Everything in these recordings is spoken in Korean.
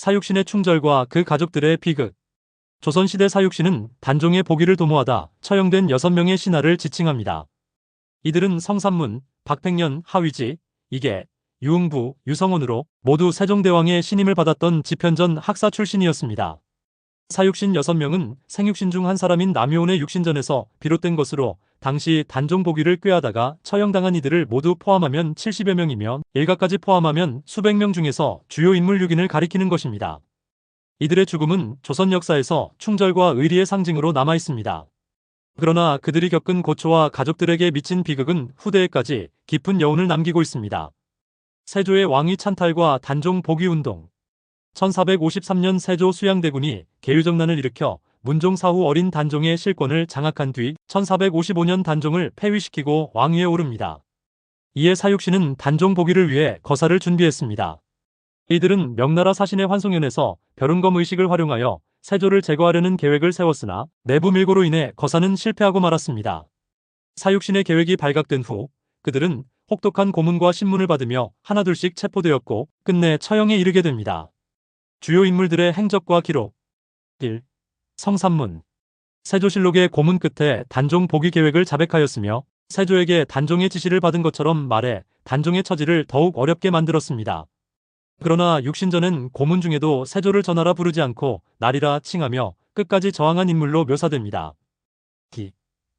사육신의 충절과 그 가족들의 비극. 조선시대 사육신은 단종의 복위를 도모하다 처형된 6명의 신하를 지칭합니다. 이들은 성삼문, 박팽년, 하위지, 이계, 유흥부, 유성원으로 모두 세종대왕의 신임을 받았던 집현전 학사 출신이었습니다. 사육신 6명은 생육신 중 한 사람인 남효운의 육신전에서 비롯된 것으로 당시 단종 복위를 꾀하다가 처형당한 이들을 모두 포함하면 70여 명이며 일가까지 포함하면 수백 명 중에서 주요 인물 6인을 가리키는 것입니다. 이들의 죽음은 조선 역사에서 충절과 의리의 상징으로 남아 있습니다. 그러나 그들이 겪은 고초와 가족들에게 미친 비극은 후대에까지 깊은 여운을 남기고 있습니다. 세조의 왕위 찬탈과 단종 복위 운동. 1453년 세조 수양대군이 계유정난을 일으켜 문종 사후 어린 단종의 실권을 장악한 뒤 1455년 단종을 폐위시키고 왕위에 오릅니다. 이에 사육신은 단종 복위를 위해 거사를 준비했습니다. 이들은 명나라 사신의 환송연에서 벼른검 의식을 활용하여 세조를 제거하려는 계획을 세웠으나 내부 밀고로 인해 거사는 실패하고 말았습니다. 사육신의 계획이 발각된 후 그들은 혹독한 고문과 신문을 받으며 하나둘씩 체포되었고 끝내 처형에 이르게 됩니다. 주요 인물들의 행적과 기록. 1. 성삼문. 세조실록의 고문 끝에 단종 복위 계획을 자백하였으며 세조에게 단종의 지시를 받은 것처럼 말해 단종의 처지를 더욱 어렵게 만들었습니다. 그러나 육신전엔 고문 중에도 세조를 전하라 부르지 않고 날이라 칭하며 끝까지 저항한 인물로 묘사됩니다. 2.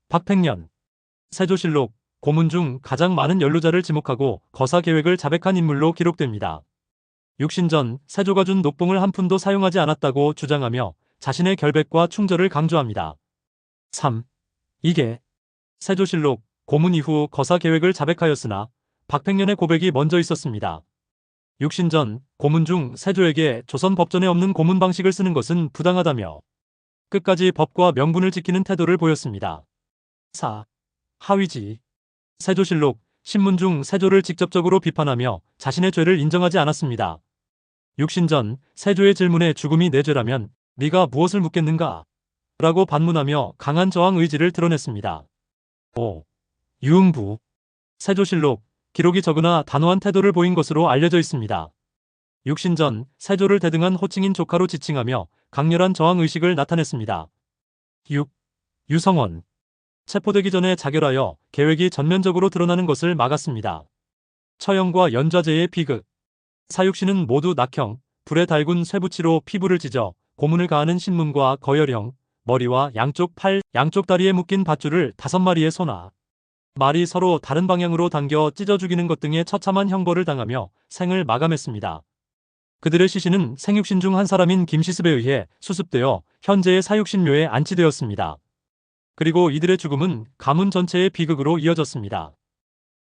박팽년. 세조실록 고문 중 가장 많은 연루자를 지목하고 거사 계획을 자백한 인물로 기록됩니다. 육신전 세조가 준 녹봉을 한 푼도 사용하지 않았다고 주장하며 자신의 결백과 충절을 강조합니다. 3. 이계. 세조실록 고문 이후 거사 계획을 자백하였으나 박팽년의 고백이 먼저 있었습니다. 육신전 고문 중 세조에게 조선 법전에 없는 고문 방식을 쓰는 것은 부당하다며 끝까지 법과 명분을 지키는 태도를 보였습니다. 4. 하위지. 세조실록 신문 중 세조를 직접적으로 비판하며 자신의 죄를 인정하지 않았습니다. 육신전 세조의 질문에 죽음이 내 죄라면 네가 무엇을 묻겠는가? 라고 반문하며 강한 저항 의지를 드러냈습니다. 5. 유흥부. 세조실록 기록이 적으나 단호한 태도를 보인 것으로 알려져 있습니다. 육신전 세조를 대등한 호칭인 조카로 지칭하며 강렬한 저항 의식을 나타냈습니다. 6. 유성원. 체포되기 전에 자결하여 계획이 전면적으로 드러나는 것을 막았습니다. 처형과 연좌제의 비극. 사육신은 모두 낙형, 불에 달군 쇠붙이로 피부를 찢어 고문을 가하는 신문과 거열형, 머리와 양쪽 팔, 양쪽 다리에 묶인 밧줄을 5마리의 소나, 말이 서로 다른 방향으로 당겨 찢어 죽이는 것 등의 처참한 형벌을 당하며 생을 마감했습니다. 그들의 시신은 생육신 중 한 사람인 김시습에 의해 수습되어 현재의 사육신묘에 안치되었습니다. 그리고 이들의 죽음은 가문 전체의 비극으로 이어졌습니다.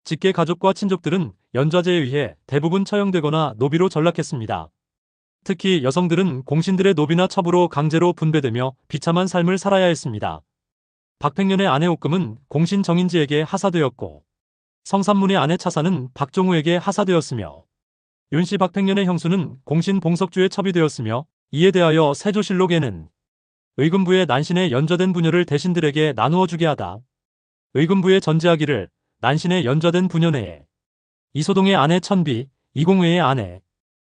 직계 가족과 친족들은 연좌제에 의해 대부분 처형되거나 노비로 전락했습니다. 특히 여성들은 공신들의 노비나 첩으로 강제로 분배되며 비참한 삶을 살아야 했습니다. 박팽년의 아내 옥금은 공신 정인지에게 하사되었고 성삼문의 아내 차사는 박종우에게 하사되었으며 윤씨 박팽년의 형수는 공신 봉석주에 첩이 되었으며 이에 대하여 세조실록에는 의금부의 난신에 연좌된 부녀를 대신들에게 나누어 주게 하다. 의금부에 전제하기를 난신에 연좌된 부녀 내에 이소동의 아내 천비, 이공회의 아내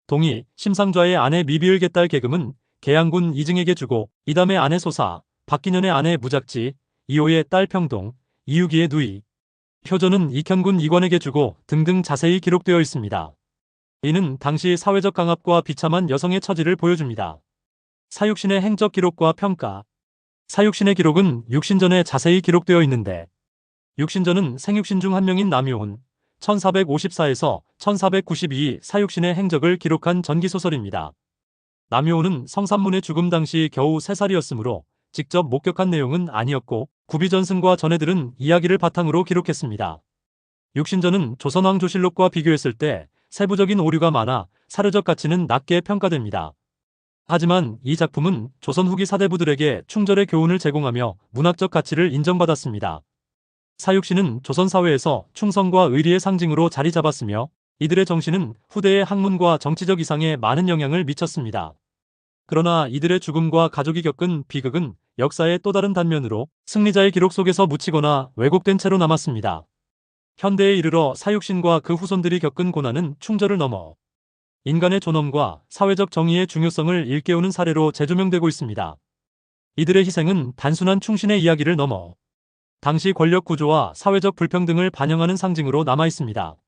동희, 심상좌의 아내 미비을 개딸 계금은 계양군 이증에게 주고 이담의 아내 소사, 박기년의 아내 무작지, 이호의 딸 평동, 이유기의 누이, 효조는 익현군 이관에게 주고 등등 자세히 기록되어 있습니다. 이는 당시 사회적 강압과 비참한 여성의 처지를 보여줍니다. 사육신의 행적 기록과 평가. 사육신의 기록은 육신전에 자세히 기록되어 있는데 육신전은 생육신 중 한 명인 남효운 1454에서 1492 사육신의 행적을 기록한 전기소설입니다. 남효운은 성삼문의 죽음 당시 겨우 3살이었으므로 직접 목격한 내용은 아니었고 구비전승과 전해들은 이야기를 바탕으로 기록했습니다. 육신전은 조선왕조실록과 비교했을 때 세부적인 오류가 많아 사료적 가치는 낮게 평가됩니다. 하지만 이 작품은 조선 후기 사대부들에게 충절의 교훈을 제공하며 문학적 가치를 인정받았습니다. 사육신은 조선 사회에서 충성과 의리의 상징으로 자리 잡았으며 이들의 정신은 후대의 학문과 정치적 이상에 많은 영향을 미쳤습니다. 그러나 이들의 죽음과 가족이 겪은 비극은 역사의 또 다른 단면으로 승리자의 기록 속에서 묻히거나 왜곡된 채로 남았습니다. 현대에 이르러 사육신과 그 후손들이 겪은 고난은 충절을 넘어 인간의 존엄과 사회적 정의의 중요성을 일깨우는 사례로 재조명되고 있습니다. 이들의 희생은 단순한 충신의 이야기를 넘어 당시 권력 구조와 사회적 불평등을 반영하는 상징으로 남아 있습니다.